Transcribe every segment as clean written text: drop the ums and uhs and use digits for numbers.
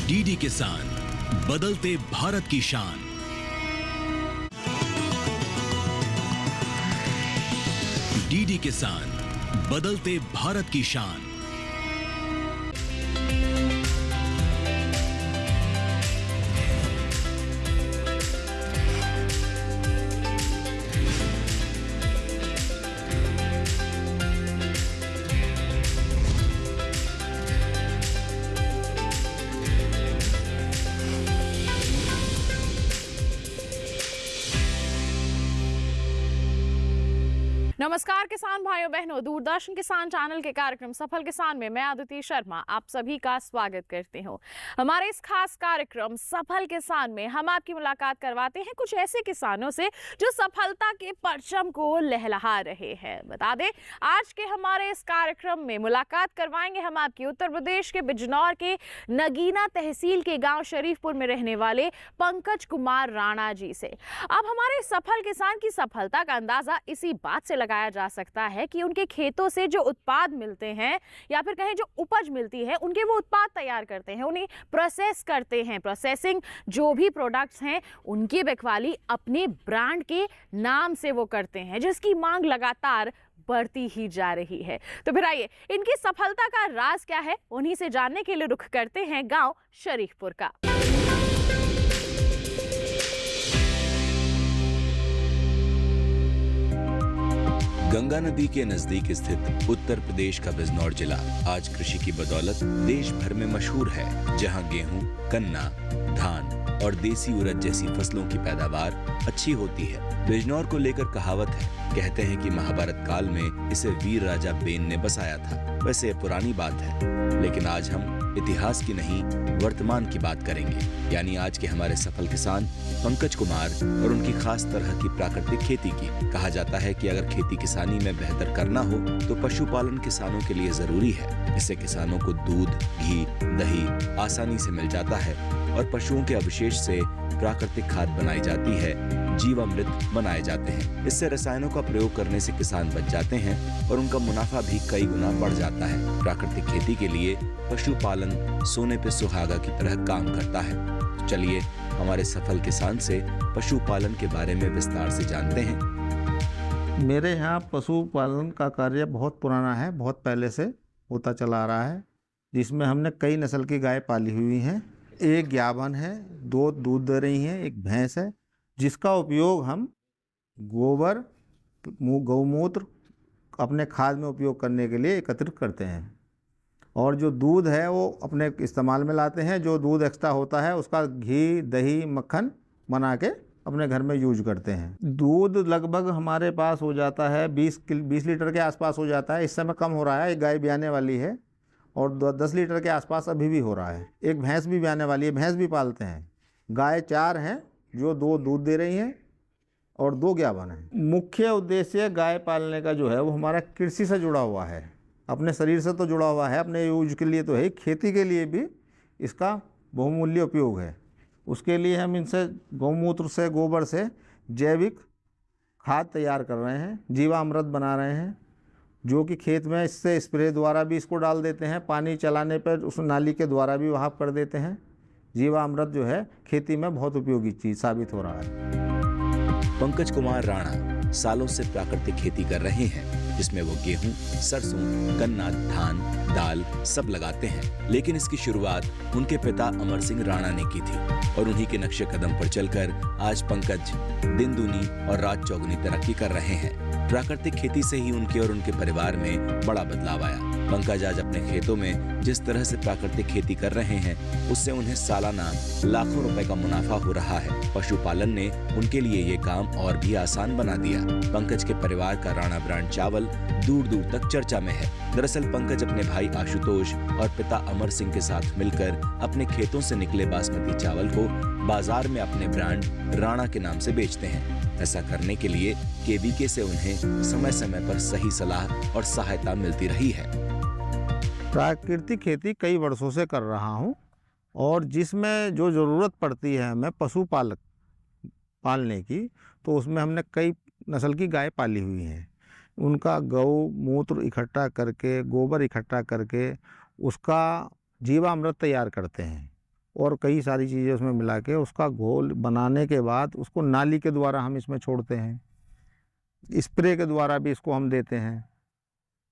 DD किसान, बदलते भारत की शान। डीडी किसान, बदलते भारत की शान। नमस्कार किसान भाइयों बहनों, दूरदर्शन किसान चैनल के कार्यक्रम सफल किसान में मैं अदिति शर्मा आप सभी का स्वागत करती हूं। हमारे इस खास कार्यक्रम सफल किसान में हम आपकी मुलाकात करवाते हैं कुछ ऐसे किसानों से जो सफलता के परचम को लहलहा रहे हैं। बता दें, आज के हमारे इस कार्यक्रम में मुलाकात करवाएंगे हम आपकी उत्तर प्रदेश के बिजनौर के नगीना तहसील के गाँव शरीफपुर में रहने वाले पंकज कुमार राणा जी से। अब हमारे सफल किसान की सफलता का अंदाजा इसी बात से लगाया जा सकता है कि उनके खेतों से जो उत्पाद मिलते हैं या फिर कहें जो उपज मिलती है, उनके वो उत्पाद तैयार करते हैं, उन्हें प्रोसेस करते हैं। प्रोसेसिंग जो भी प्रोडक्ट्स हैं उनकी बिकवाली अपने ब्रांड के नाम से वो करते हैं, जिसकी मांग लगातार बढ़ती ही जा रही है। तो फिर आइए इनकी सफलता का राज क्या है, उन्हीं से जानने के लिए रुख करते हैं गांव शरीफपुर का। गंगा नदी के नजदीक स्थित उत्तर प्रदेश का बिजनौर जिला आज कृषि की बदौलत देश भर में मशहूर है, जहां गेहूं, गन्ना, धान और देसी उड़द जैसी फसलों की पैदावार अच्छी होती है। बिजनौर को लेकर कहावत है, कहते हैं कि महाभारत काल में इसे वीर राजा बेन ने बसाया था। वैसे ये पुरानी बात है, लेकिन आज हम इतिहास की नहीं वर्तमान की बात करेंगे, यानी आज के हमारे सफल किसान पंकज कुमार और उनकी खास तरह की प्राकृतिक खेती की। कहा जाता है कि अगर खेती किसानी में बेहतर करना हो तो पशुपालन किसानों के लिए जरूरी है। इससे किसानों को दूध, घी, दही आसानी से मिल जाता है और पशुओं के अवशेष से प्राकृतिक खाद बनाई जाती है, जीवामृत बनाए जाते हैं। इससे रसायनों का प्रयोग करने से किसान बच जाते हैं और उनका मुनाफा भी कई गुना बढ़ जाता है। प्राकृतिक खेती के लिए पशुपालन सोने पे सुहागा की तरह काम करता है। चलिए हमारे सफल किसान से पशुपालन के बारे में विस्तार से जानते हैं। मेरे यहाँ पशुपालन का कार्य बहुत पुराना है, बहुत पहले से होता चला आ रहा है, जिसमें हमने कई नस्ल की गाय पाली हुई हैं। एक गाभन है, 2 दूध दे रही हैं, एक भैंस है, जिसका उपयोग हम गोबर, गौमूत्र अपने खाद में उपयोग करने के लिए एकत्रित करते हैं। और जो दूध है वो अपने इस्तेमाल में लाते हैं। जो दूध एक्स्ट्रा होता है उसका घी, दही, मक्खन बना के अपने घर में यूज करते हैं। दूध लगभग हमारे पास हो जाता है 20 लीटर के आसपास हो जाता है। इस समय कम हो रहा है, एक गाय ब्याने वाली है और 10 लीटर के आसपास अभी भी हो रहा है। एक भैंस भी ब्याने वाली है, भैंस भी पालते हैं। गाय 4 हैं जो 2 दूध दे रही हैं और 2 गाभन हैं। मुख्य उद्देश्य गाय पालने का जो है वो हमारा कृषि से जुड़ा हुआ है, अपने शरीर से तो जुड़ा हुआ है, अपने यूज के लिए तो है, खेती के लिए भी इसका बहुमूल्य उपयोग है। उसके लिए हम इनसे गौमूत्र से, गोबर से जैविक खाद तैयार कर रहे हैं, जीवामृत बना रहे हैं, जो कि खेत में इससे स्प्रे द्वारा भी इसको डाल देते हैं, पानी चलाने पर उस नाली के द्वारा भी वहाँ कर देते हैं। जीवामृत जो है खेती में बहुत उपयोगी चीज़ साबित हो रहा है। पंकज कुमार राणा सालों से प्राकृतिक खेती कर रहे हैं, जिसमें वो गेहूं, सरसों, गन्ना, धान, दाल सब लगाते हैं। लेकिन इसकी शुरुआत उनके पिता अमर सिंह राणा ने की थी और उन्हीं के नक्शे कदम पर चलकर आज पंकज दिन दूनी और रात चौगुनी तरक्की कर रहे हैं। प्राकृतिक खेती से ही उनके और उनके परिवार में बड़ा बदलाव आया। पंकज आज अपने खेतों में जिस तरह से प्राकृतिक खेती कर रहे हैं, उससे उन्हें सालाना लाखों रुपए का मुनाफा हो रहा है। पशुपालन ने उनके लिए ये काम और भी आसान बना दिया। पंकज के परिवार का राणा ब्रांड चावल दूर दूर तक चर्चा में है। दरअसल पंकज अपने भाई आशुतोष और पिता अमर सिंह के साथ मिलकर अपने खेतों से निकले बासमती चावल को बाजार में अपने ब्रांड राणा के नाम से बेचते हैं। ऐसा करने के लिए केवीके से उन्हें समय समय पर सही सलाह और सहायता मिलती रही है। प्राकृतिक खेती कई वर्षों से कर रहा हूँ और जिसमें जो ज़रूरत पड़ती है हमें पशुपालक पालने की, तो उसमें हमने कई नस्ल की गाय पाली हुई हैं। उनका गौ मूत्र इकट्ठा करके, गोबर इकट्ठा करके उसका जीवामृत तैयार करते हैं और कई सारी चीज़ें उसमें मिला के उसका घोल बनाने के बाद उसको नाली के द्वारा हम इसमें छोड़ते हैं, स्प्रे के द्वारा भी इसको हम देते हैं।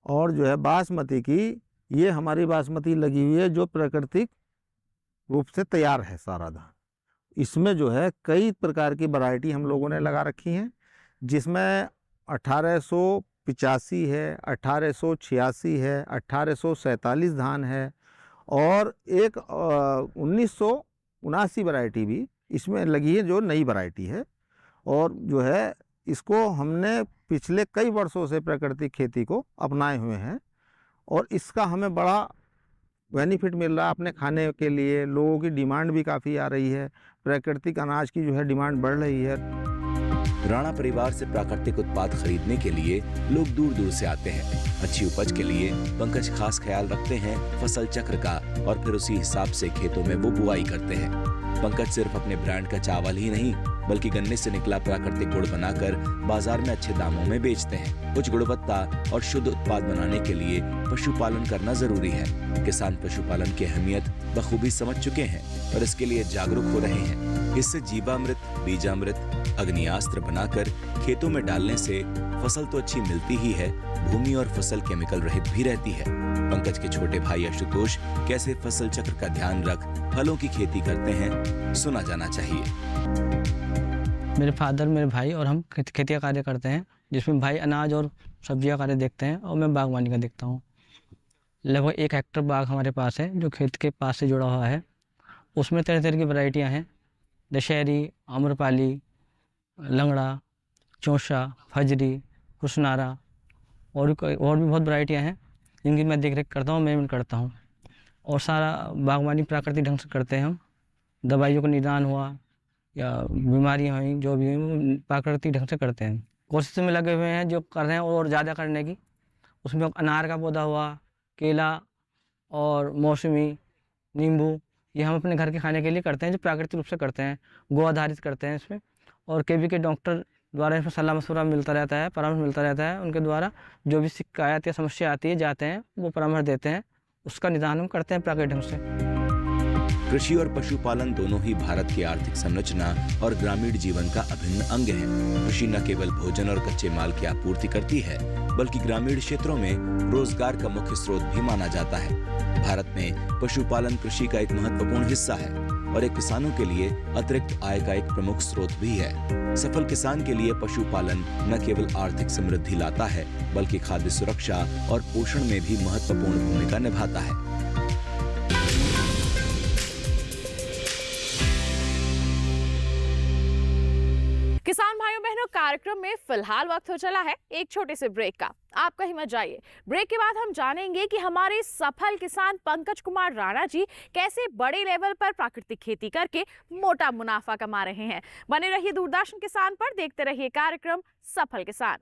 और जो है बासमती की, ये हमारी बासमती लगी हुई है जो प्राकृतिक रूप से तैयार है सारा धान। इसमें जो है कई प्रकार की वैरायटी हम लोगों ने लगा रखी हैं, जिसमें 1885 है, 1886 है, 1847 धान है और एक 1979 वैरायटी भी इसमें लगी है जो नई वैरायटी है। और जो है इसको हमने पिछले कई वर्षों से प्राकृतिक खेती को अपनाए हुए हैं और इसका हमें बड़ा बेनिफिट मिल रहा है अपने खाने के लिए। लोगों की डिमांड भी काफ़ी आ रही है, प्राकृतिक अनाज की जो है डिमांड बढ़ रही है। राणा परिवार से प्राकृतिक उत्पाद खरीदने के लिए लोग दूर दूर से आते हैं। अच्छी उपज के लिए पंकज खास ख्याल रखते हैं फसल चक्र का और फिर उसी हिसाब से खेतों में वो बुआई करते हैं। पंकज सिर्फ अपने ब्रांड का चावल ही नहीं बल्कि गन्ने से निकला प्राकृतिक गुड़ बनाकर बाजार में अच्छे दामों में बेचते हैं। उच्च गुणवत्ता और शुद्ध उत्पाद बनाने के लिए पशुपालन करना जरूरी है। किसान पशुपालन की अहमियत बखूबी समझ चुके हैं और इसके लिए जागरूक हो रहे हैं। इससे जीवामृत, बीजामृत, अग्नियास्त्र बनाकर खेतों में डालने से फसल तो अच्छी मिलती ही है, भूमि और फसल केमिकल रहित भी रहती है। पंकज के छोटे भाई आशुतोष कैसे फसल चक्र का ध्यान रख फलों की खेती करते हैं, सुना जाना चाहिए। मेरे फादर, मेरे भाई और हम खेती का कार्य करते हैं, जिसमें भाई अनाज और सब्जियां कार्य देखते हैं और मैं बागवानी का देखता हूँ। लगभग 1 हेक्टर बाग हमारे पास है जो खेत के पास से जुड़ा हुआ है। उसमें तरह तरह की वैरायटियाँ हैं, दशहरी, आम्रपाली, लंगड़ा, चौसा, फजरी, कुसनारा और भी बहुत वैरायटियाँ हैं जिनकी मैं देख रेख करता हूँ, मैनेजमेंट करता हूँ। और सारा बागवानी प्राकृतिक ढंग से करते हैं हम। दवाइयों का निदान हुआ या बीमारियाँ हुई जो भी हुई प्राकृतिक ढंग से करते हैं। कोशिश में लगे हुए हैं जो कर रहे हैं और ज़्यादा करने की। उसमें अनार का पौधा हुआ, केला और मौसमी, नींबू, ये हम अपने घर के खाने के लिए करते हैं जो प्राकृतिक रूप से करते हैं, गो आधारित करते हैं इसमें। और केवी के डॉक्टर द्वारा इसमें सलाह मशवरा मिलता रहता है, परामर्श मिलता रहता है। उनके द्वारा जो भी शिकायत या समस्या आती है जाते हैं, वो परामर्श देते हैं, उसका निदान हम करते हैं प्राकृतिक ढंग से। कृषि और पशुपालन दोनों ही भारत की आर्थिक संरचना और ग्रामीण जीवन का अभिन्न अंग है। कृषि न केवल भोजन और कच्चे माल की आपूर्ति करती है बल्कि ग्रामीण क्षेत्रों में रोजगार का मुख्य स्रोत भी माना जाता है। भारत में पशुपालन कृषि का एक महत्वपूर्ण हिस्सा है और एक किसानों के लिए अतिरिक्त आय का एक प्रमुख स्रोत भी है। सफल किसान के लिए पशुपालन न केवल आर्थिक समृद्धि लाता है बल्कि खाद्य सुरक्षा और पोषण में भी महत्वपूर्ण भूमिका निभाता है। किसान भाइयों बहनों, कार्यक्रम में फिलहाल वक्त हो चला है एक छोटे से ब्रेक का। आप कहीं मत जाइए। ब्रेक के बाद हम जानेंगे कि हमारे सफल किसान पंकज कुमार राणा जी कैसे बड़े लेवल पर प्राकृतिक खेती करके मोटा मुनाफा कमा रहे हैं। बने रहिए दूरदर्शन किसान पर, देखते रहिए कार्यक्रम सफल किसान।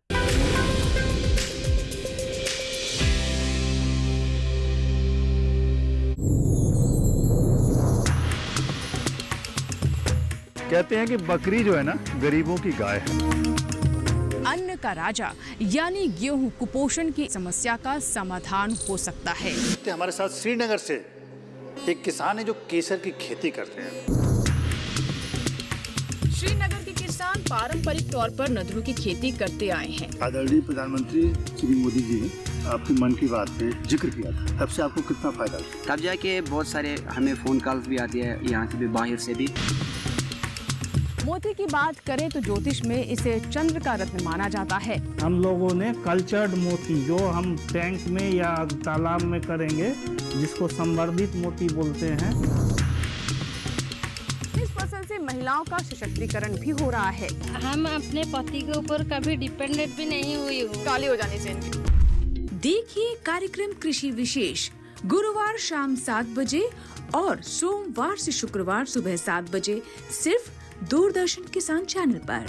कहते हैं कि बकरी जो है ना गरीबों की गाय है। अन्न का राजा यानी गेहूं कुपोषण की समस्या का समाधान हो सकता है। हमारे साथ श्रीनगर से एक किसान है जो केसर की खेती करते हैं। श्रीनगर के किसान पारंपरिक तौर पर नदरों की खेती करते आए हैं। आदरणीय प्रधानमंत्री श्री मोदी जी ने आपकी मन की बात पे जिक्र किया था, तब से आपको कितना फायदा हुआ? तब जाके बहुत सारे हमें फोन कॉल्स भी आती है, यहाँ से भी बाहर से भी। मोती की बात करें तो ज्योतिष में इसे चंद्र का रत्न माना जाता है। हम लोगों ने कल्चर्ड मोती जो हम टैंक में या तालाब में करेंगे, जिसको संवर्धित मोती बोलते हैं। इस फसल से महिलाओं का सशक्तिकरण भी हो रहा है। हम अपने पति के ऊपर कभी डिपेंडेंट भी नहीं हुई हूँ। काली हो जानी चाहिए। देखिए कार्यक्रम कृषि विशेष गुरुवार शाम 7 बजे और सोमवार से शुक्रवार सुबह 7 बजे सिर्फ दूरदर्शन किसान चैनल पर।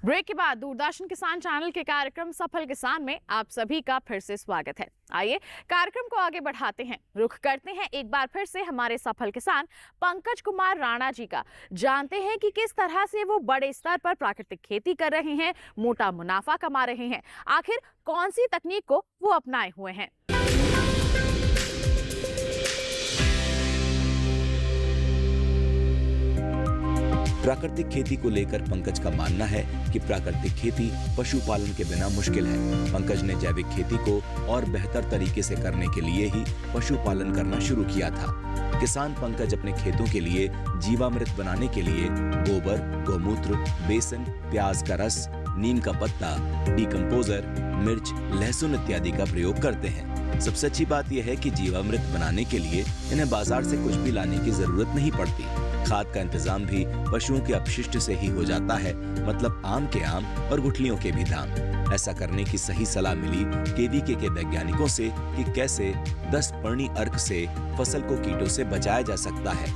ब्रेक के बाद दूरदर्शन किसान चैनल के कार्यक्रम सफल किसान में आप सभी का फिर से स्वागत है। आइए कार्यक्रम को आगे बढ़ाते हैं, रुख करते हैं एक बार फिर से हमारे सफल किसान पंकज कुमार राणा जी का। जानते हैं कि किस तरह से वो बड़े स्तर पर प्राकृतिक खेती कर रहे हैं, मोटा मुनाफा कमा रहे हैं, आखिर कौन सी तकनीक को वो अपनाए हुए हैं। प्राकृतिक खेती को लेकर पंकज का मानना है कि प्राकृतिक खेती पशुपालन के बिना मुश्किल है। पंकज ने जैविक खेती को और बेहतर तरीके से करने के लिए ही पशुपालन करना शुरू किया था। किसान पंकज अपने खेतों के लिए जीवामृत बनाने के लिए गोबर, गौमूत्र, बेसन, प्याज का रस, नीम का पत्ता, डीकंपोजर, मिर्च, लहसुन इत्यादि का प्रयोग करते हैं। सबसे अच्छी बात यह है कि जीवामृत बनाने के लिए इन्हें बाजार से कुछ भी लाने की जरूरत नहीं पड़ती। खाद का इंतजाम भी पशुओं के अपशिष्ट से ही हो जाता है, मतलब आम के आम और गुठलियों के भी दाम। ऐसा करने की सही सलाह मिली केवीके के वैज्ञानिकों से कि कैसे 10 पर्णी अर्क से फसल को कीटों से बचाया जा सकता है।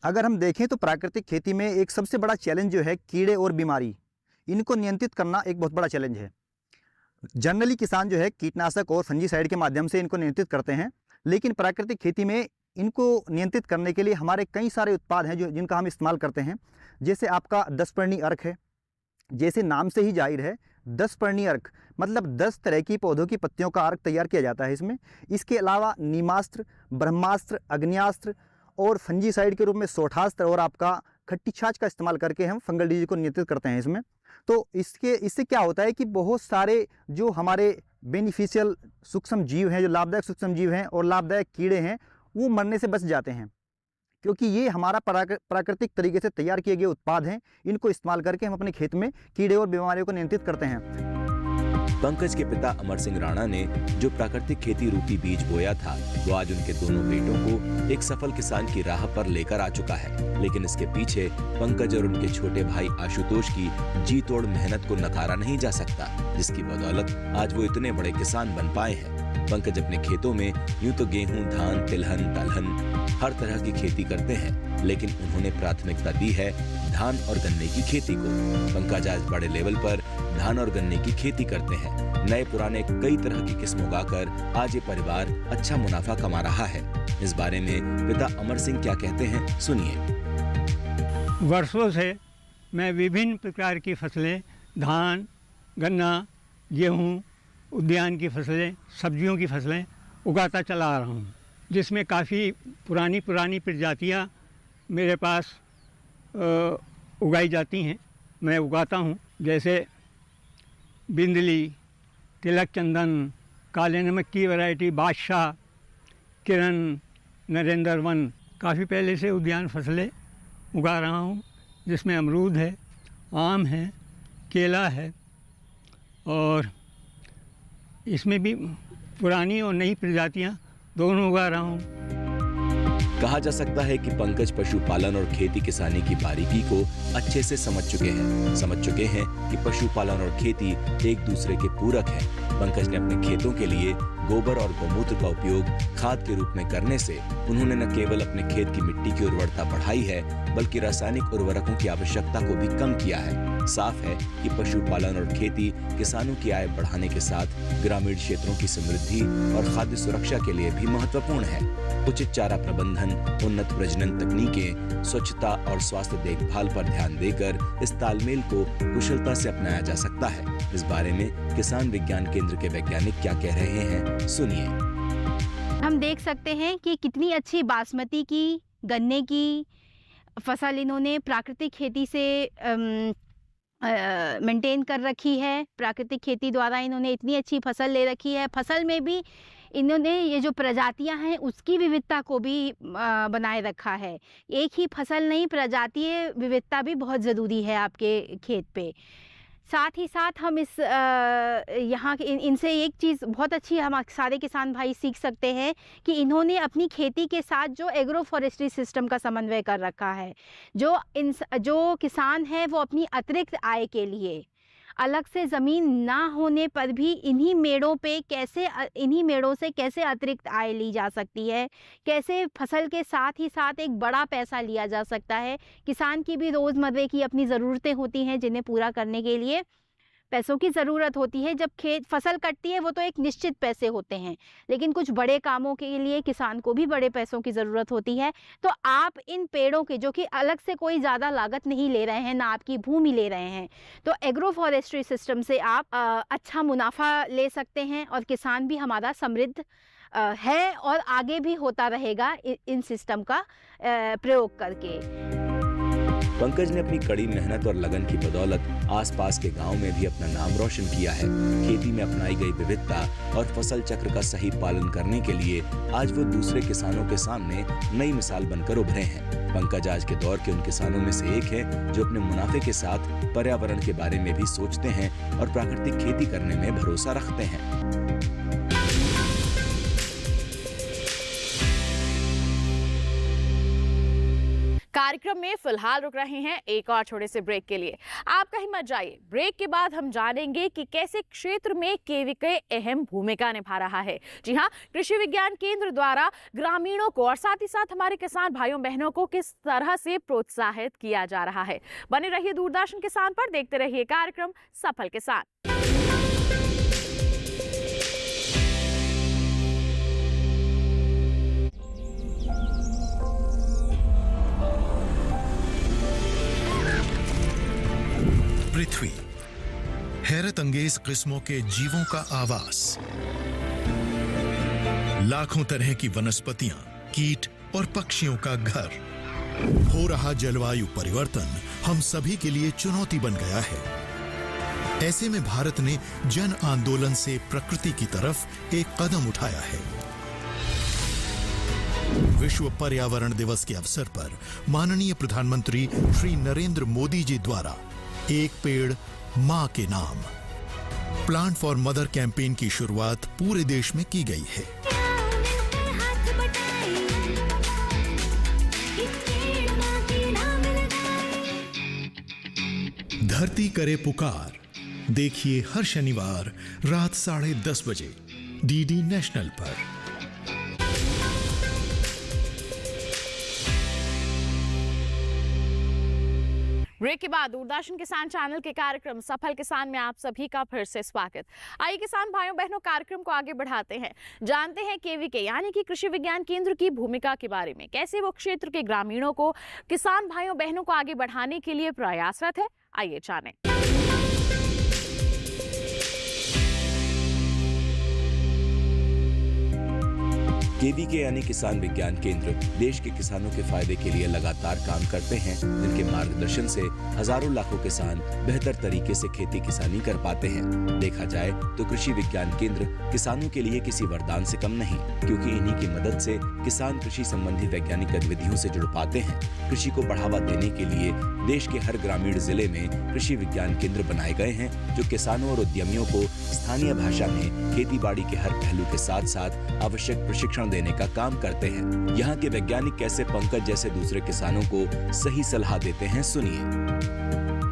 अगर हम देखें तो प्राकृतिक खेती में एक सबसे बड़ा चैलेंज जो है कीड़े और बीमारी, इनको नियंत्रित करना एक बहुत बड़ा चैलेंज है। जनरली किसान जो है कीटनाशक और फंजीसाइड के माध्यम से इनको नियंत्रित करते हैं, लेकिन प्राकृतिक खेती में इनको नियंत्रित करने के लिए हमारे कई सारे उत्पाद हैं जिनका हम इस्तेमाल करते हैं। जैसे आपका 10 पर्णी अर्क है, जैसे नाम से ही जाहिर है 10 पर्णी अर्क मतलब 10 तरह की पौधों की पत्तियों का अर्क तैयार किया जाता है इसमें। इसके अलावा नीमास्त्र, ब्रह्मास्त्र, अग्न्यास्त्र और फंजीसाइड के रूप में सोठास्त्र और आपका खट्टी छाछ का इस्तेमाल करके हम फंगल डिजीज को नियंत्रित करते हैं इसमें। तो इससे क्या होता है कि बहुत सारे जो हमारे बेनिफिशियल सूक्ष्म जीव हैं, जो लाभदायक सूक्ष्म जीव हैं और लाभदायक कीड़े हैं, वो मरने से बच जाते हैं, क्योंकि ये हमारा प्राकृतिक तरीके से तैयार किए गए उत्पाद हैं। इनको इस्तेमाल करके हम अपने खेत में कीड़े और बीमारियों को नियंत्रित करते हैं। पंकज के पिता अमर सिंह राणा ने जो प्राकृतिक खेती रूपी बीज बोया था, वो आज उनके दोनों बेटों को एक सफल किसान की राह पर लेकर आ चुका है। लेकिन इसके पीछे पंकज और उनके छोटे भाई आशुतोष की जी तोड़ मेहनत को नकारा नहीं जा सकता, जिसकी बदौलत आज वो इतने बड़े किसान बन पाए हैं। पंकज अपने खेतों में यूं तो गेहूं, धान, तिलहन, दलहन हर तरह की खेती करते हैं, लेकिन उन्होंने प्राथमिकता दी है धान और गन्ने की खेती को। पंकज आज बड़े लेवल पर धान और गन्ने की खेती करते हैं। नए पुराने कई तरह की किस्म उगाकर आज ये परिवार अच्छा मुनाफा कमा रहा है। इस बारे में पिता अमर सिंह क्या कहते हैं, सुनिए। वर्षों से मैं विभिन्न प्रकार की फसलें, धान, गन्ना, गेहूं, उद्यान की फसलें, सब्जियों की फसलें उगाता चला आ रहा हूँ, जिसमें काफ़ी पुरानी प्रजातियाँ मेरे पास उगाई जाती हैं, मैं उगाता हूँ। जैसे बिंदली, तिलक चंदन, काले नमक की वैरायटी बादशाह, किरण, नरेंद्र वन, काफ़ी पहले से उद्यान फसलें उगा रहा हूँ, जिसमें अमरूद है, आम है, केला है और इसमें भी पुरानी और नई प्रजातियां दोनों उगा रहा हूँ। कहा जा सकता है कि पंकज पशुपालन और खेती किसानी की बारीकी को अच्छे से समझ चुके हैं कि पशुपालन और खेती एक दूसरे के पूरक हैं। पंकज ने अपने खेतों के लिए गोबर और गौमूत्र का उपयोग खाद के रूप में करने से उन्होंने न केवल अपने खेत की मिट्टी की उर्वरता बढ़ाई है, बल्कि रासायनिक उर्वरकों की आवश्यकता को भी कम किया है। साफ है कि पशुपालन और खेती किसानों की आय बढ़ाने के साथ ग्रामीण क्षेत्रों की समृद्धि और खाद्य सुरक्षा के लिए भी महत्वपूर्ण है। उचित चारा प्रबंधन, उन्नत प्रजनन तकनीकें, स्वच्छता और स्वास्थ्य देखभाल पर ध्यान देकर इस तालमेल को कुशलता से अपनाया जा सकता है। इस बारे में किसान विज्ञान केंद्र के वैज्ञानिक क्या कह रहे हैं, सुनिए। हम देख सकते हैं कि कितनी अच्छी बासमती की, गन्ने की फसल इन्होंने प्राकृतिक खेती से मेंटेन कर रखी है। प्राकृतिक खेती द्वारा इन्होंने इतनी अच्छी फसल ले रखी है। फसल में भी इन्होंने ये जो प्रजातियां हैं उसकी विविधता को भी बनाए रखा है। एक ही फसल नहीं, प्रजातीय विविधता भी बहुत ज़रूरी है आपके खेत पे। साथ ही साथ हम यहाँ इनसे एक चीज़ बहुत अच्छी हम सारे किसान भाई सीख सकते हैं कि इन्होंने अपनी खेती के साथ जो एग्रो फॉरेस्ट्री सिस्टम का समन्वय कर रखा है। जो किसान है वो अपनी अतिरिक्त आय के लिए अलग से ज़मीन ना होने पर भी इन्हीं मेड़ों से कैसे अतिरिक्त आय ली जा सकती है, कैसे फसल के साथ ही साथ एक बड़ा पैसा लिया जा सकता है। किसान की भी रोज़मर्रे की अपनी ज़रूरतें होती हैं जिन्हें पूरा करने के लिए पैसों की ज़रूरत होती है। जब फसल कटती है वो तो एक निश्चित पैसे होते हैं, लेकिन कुछ बड़े कामों के लिए किसान को भी बड़े पैसों की ज़रूरत होती है। तो आप इन पेड़ों के, जो कि अलग से कोई ज़्यादा लागत नहीं ले रहे हैं, ना आपकी भूमि ले रहे हैं, तो एग्रो फॉरेस्ट्री सिस्टम से आप अच्छा मुनाफा ले सकते हैं और किसान भी हमारा समृद्ध है और आगे भी होता रहेगा इन सिस्टम का प्रयोग करके। पंकज ने अपनी कड़ी मेहनत और लगन की बदौलत आसपास के गांव में भी अपना नाम रोशन किया है। खेती में अपनाई गई विविधता और फसल चक्र का सही पालन करने के लिए आज वो दूसरे किसानों के सामने नई मिसाल बनकर उभरे हैं। पंकज आज के दौर के उन किसानों में से एक है जो अपने मुनाफे के साथ पर्यावरण के बारे में भी सोचते हैं और प्राकृतिक खेती करने में भरोसा रखते हैं। कार्यक्रम में फिलहाल रुक रहे हैं एक और छोटे से ब्रेक के लिए। आप कहीं मत जाइए। ब्रेक के बाद हम जानेंगे कि कैसे क्षेत्र में केवीके अहम भूमिका निभा रहा है। जी हां, कृषि विज्ञान केंद्र द्वारा ग्रामीणों को और साथ ही साथ हमारे किसान भाइयों बहनों को किस तरह से प्रोत्साहित किया जा रहा है। बने रहिए दूरदर्शन किसान पर, देखते रहिए कार्यक्रम सफल किसान। पृथ्वी, हैरत अंगेज किस्मों के जीवों का आवास, लाखों तरह की वनस्पतियां, कीट और पक्षियों का घर। हो रहा जलवायु परिवर्तन हम सभी के लिए चुनौती बन गया है। ऐसे में भारत ने जन आंदोलन से प्रकृति की तरफ एक कदम उठाया है। विश्व पर्यावरण दिवस के अवसर पर माननीय प्रधानमंत्री श्री नरेंद्र मोदी जी द्वारा एक पेड़ मां के नाम, प्लांट फॉर मदर कैंपेन की शुरुआत पूरे देश में की गई है। धरती करे पुकार, देखिए हर शनिवार रात 10:30 बजे डीडी नेशनल पर। ब्रेक के बाद दूरदर्शन किसान चैनल के कार्यक्रम सफल किसान में आप सभी का फिर से स्वागत। आइए किसान भाइयों बहनों, कार्यक्रम को आगे बढ़ाते हैं, जानते हैं केवीके यानी कि कृषि विज्ञान केंद्र की भूमिका के बारे में। कैसे वो क्षेत्र के ग्रामीणों को, किसान भाइयों बहनों को आगे बढ़ाने के लिए प्रयासरत है, आइए जानें। केवीके यानी किसान विज्ञान केंद्र देश के किसानों के फायदे के लिए लगातार काम करते हैं, जिनके मार्गदर्शन से हजारों लाखों किसान बेहतर तरीके से खेती किसानी कर पाते हैं। देखा जाए तो कृषि विज्ञान केंद्र किसानों के लिए किसी वरदान से कम नहीं, क्योंकि इन्हीं की मदद से किसान कृषि संबंधी वैज्ञानिक गतिविधियों से जुड़ पाते हैं। कृषि को बढ़ावा देने के लिए देश के हर ग्रामीण जिले में कृषि विज्ञान केंद्र बनाए गए हैं, जो किसानों और उद्यमियों को स्थानीय भाषा में खेती बाड़ी के हर पहलू के साथ साथ आवश्यक प्रशिक्षण देने का काम करते हैं। यहाँ के वैज्ञानिक कैसे पंकज जैसे दूसरे किसानों को सही सलाह देते हैं, सुनिए।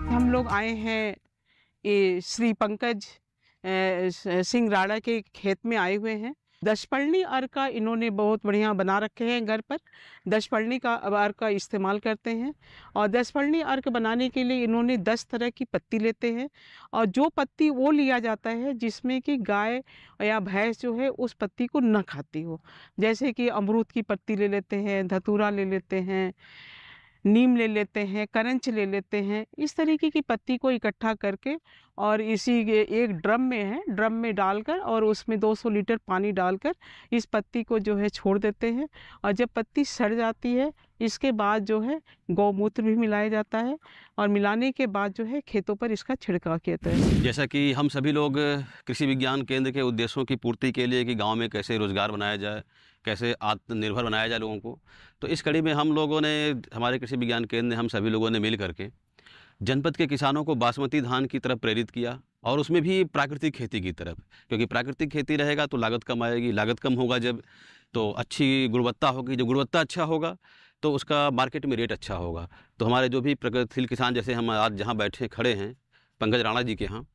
हम लोग आए हैं श्री पंकज सिंह राणा के खेत में आए हुए हैं। दशपर्णी अर्क का इन्होंने बहुत बढ़िया बना रखे हैं घर पर। दशपर्णी का अर्क का इस्तेमाल करते हैं और दशपर्णी अर्क बनाने के लिए इन्होंने 10 तरह की पत्ती लेते हैं और जो पत्ती वो लिया जाता है जिसमें कि गाय या भैंस जो है उस पत्ती को न खाती हो। जैसे कि अमरूद की पत्ती ले लेते हैं, धतूरा ले लेते हैं, नीम ले लेते हैं, करंच ले लेते हैं। इस तरीके की पत्ती को इकट्ठा करके और इसी एक ड्रम में डालकर और उसमें 200 लीटर पानी डालकर इस पत्ती को जो है छोड़ देते हैं और जब पत्ती सड़ जाती है इसके बाद जो है गौमूत्र भी मिलाया जाता है और मिलाने के बाद जो है खेतों पर इसका छिड़काव किया जाता है। जैसा कि हम सभी लोग कृषि विज्ञान केंद्र के उद्देश्यों की पूर्ति के लिए कि गाँव में कैसे रोजगार बनाया जाए, कैसे आत्मनिर्भर बनाया जाए लोगों को, तो इस कड़ी में हम लोगों ने, हमारे कृषि विज्ञान केंद्र ने, हम सभी लोगों ने मिल करके जनपद के किसानों को बासमती धान की तरफ प्रेरित किया और उसमें भी प्राकृतिक खेती की तरफ, क्योंकि प्राकृतिक खेती रहेगा तो लागत कम आएगी, लागत कम होगा जब तो अच्छी गुणवत्ता होगी, जब गुणवत्ता अच्छा होगा तो उसका मार्केट में रेट अच्छा होगा। तो हमारे जो भी प्रगतिशील किसान, जैसे हम आज जहाँ बैठे खड़े हैं पंकज राणा जी के यहाँ,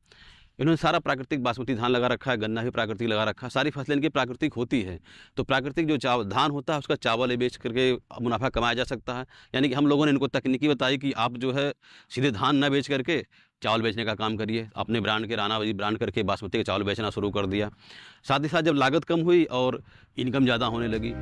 इन्होंने सारा प्राकृतिक बासमती धान लगा रखा है, गन्ना भी प्राकृतिक लगा रखा है, सारी फसलें इनकी प्राकृतिक होती है। तो प्राकृतिक जो धान होता है उसका चावल बेच करके मुनाफा कमाया जा सकता है। यानी कि हम लोगों ने इनको तकनीकी बताई कि आप जो है सीधे धान ना बेच करके चावल बेचने का काम करिए। अपने ब्रांड के राणा ब्रांड करके बासमती के चावल बेचना शुरू कर दिया। साथ ही साथ जब लागत कम हुई और इनकम ज़्यादा होने लगी।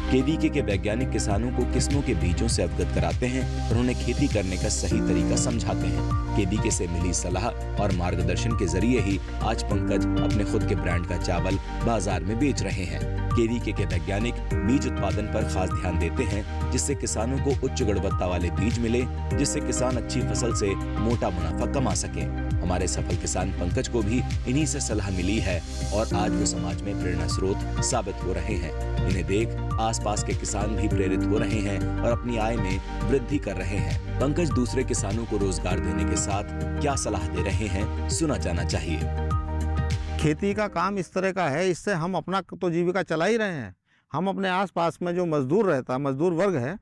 केवीके के वैज्ञानिक किसानों को किस्मों के बीजों से अवगत कराते हैं और उन्हें खेती करने का सही तरीका समझाते हैं। केवीके से मिली सलाह और मार्गदर्शन के जरिए ही आज पंकज अपने खुद के ब्रांड का चावल बाजार में बेच रहे हैं। केवीके के वैज्ञानिक बीज उत्पादन पर खास ध्यान देते हैं, जिससे किसानों को उच्च गुणवत्ता वाले बीज मिले, जिससे किसान अच्छी फसल से मोटा मुनाफा कमा सके। हमारे सफल किसान पंकज को भी इन्हीं से सलाह मिली है और आज वो समाज में प्रेरणा स्रोत साबित हो रहे हैं। इन्हें देख आसपास के किसान भी प्रेरित हो रहे हैं और अपनी आय में वृद्धि कर रहे हैं। पंकज दूसरे किसानों को रोजगार देने के साथ क्या सलाह दे रहे हैं, सुना जाना चाहिए। खेती का काम इस तरह का है, इससे हम अपना तो जीविका चला ही रहे हैं। हम अपने आसपास में जो मजदूर रहता है, मजदूर वर्ग है,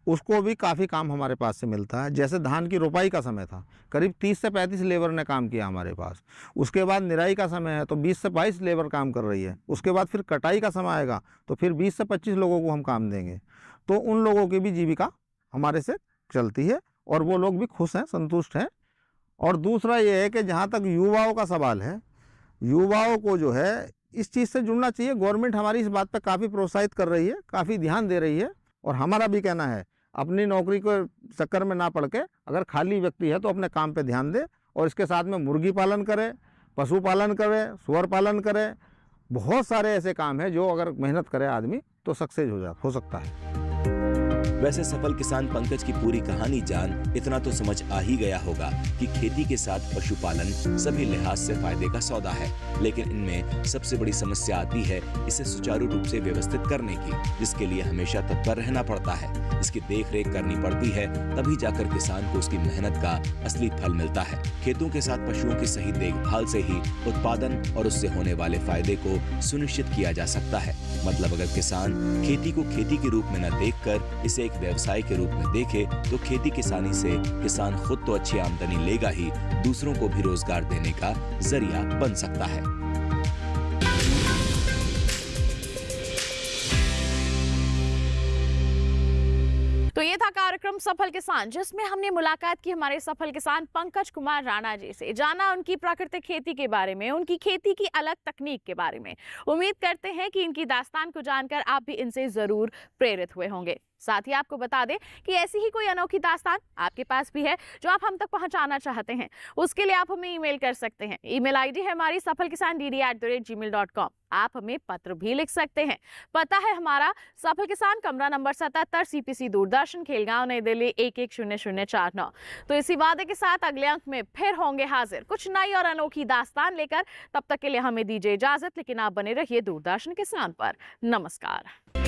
उसको भी काफ़ी काम हमारे पास से मिलता है। जैसे धान की रोपाई का समय था, करीब 30 से 35 लेबर ने काम किया हमारे पास। उसके बाद निराई का समय है तो 20 से 22 लेबर काम कर रही है। उसके बाद फिर कटाई का समय आएगा तो फिर 20 से 25 लोगों को हम काम देंगे। तो उन लोगों की भी जीविका हमारे से चलती है और वो लोग भी खुश हैं, संतुष्ट हैं। और दूसरा ये है कि जहाँ तक युवाओं का सवाल है, युवाओं को जो है इस चीज़ से जुड़ना चाहिए। गवर्नमेंट हमारी इस बात पर काफ़ी प्रोत्साहित कर रही है, काफ़ी ध्यान दे रही है। और हमारा भी कहना है, अपनी नौकरी को चक्कर में ना पड़ के अगर खाली व्यक्ति है तो अपने काम पे ध्यान दे और इसके साथ में मुर्गी पालन करे, पशुपालन करे, सुअर पालन करे। बहुत सारे ऐसे काम हैं जो अगर मेहनत करे आदमी तो सक्सेस हो सकता है। वैसे सफल किसान पंकज की पूरी कहानी जान इतना तो समझ आ ही गया होगा कि खेती के साथ पशुपालन सभी लिहाज से फायदे का सौदा है, लेकिन इनमें सबसे बड़ी समस्या आती है इसे सुचारू रूप से व्यवस्थित करने की, जिसके लिए हमेशा तत्पर रहना पड़ता है। इसकी देखरेख करनी पड़ती है, तभी जाकर किसान को उसकी मेहनत का असली फल मिलता है। खेतों के साथ पशुओं की सही देखभाल से ही उत्पादन और उससे होने वाले फायदे को सुनिश्चित किया जा सकता है। मतलब अगर किसान खेती को खेती के रूप में न देखकर इसे व्यवसाय के रूप में देखे तो खेती किसानी से किसान खुद तो अच्छी आमदनी लेगा ही, दूसरों को भी रोजगार देने का जरिया बन सकता है। तो ये था कार्यक्रम सफल किसान, जिसमें हमने मुलाकात की हमारे सफल किसान पंकज कुमार राणा जी से। जाना उनकी प्राकृतिक खेती के बारे में, उनकी खेती की अलग तकनीक के बारे में। उम्मीद करते हैं कि इनकी दास्तान को जानकर आप भी इनसे जरूर प्रेरित हुए होंगे। साथ ही आपको बता दें कि ऐसी ही कोई अनोखी दास्तान आपके पास भी है जो आप हम तक पहुंचाना चाहते हैं। उसके लिए आप हमें ईमेल कर सकते हैं। ईमेल आईडी है हमारी safalkisan@gmail.com। आप हमें पत्र भी लिख सकते हैं। पता है हमारा सफल किसान, कमरा नंबर 77, CPC दूरदर्शन, खेलगांव, नई दिल्ली 110049। तो इसी वादे के साथ अगले अंक में फिर होंगे हाजिर कुछ नई और अनोखी दास्तान लेकर। तब तक के लिए हमें दीजिए इजाजत, लेकिन आप बने रहिए दूरदर्शन किसान पर। नमस्कार।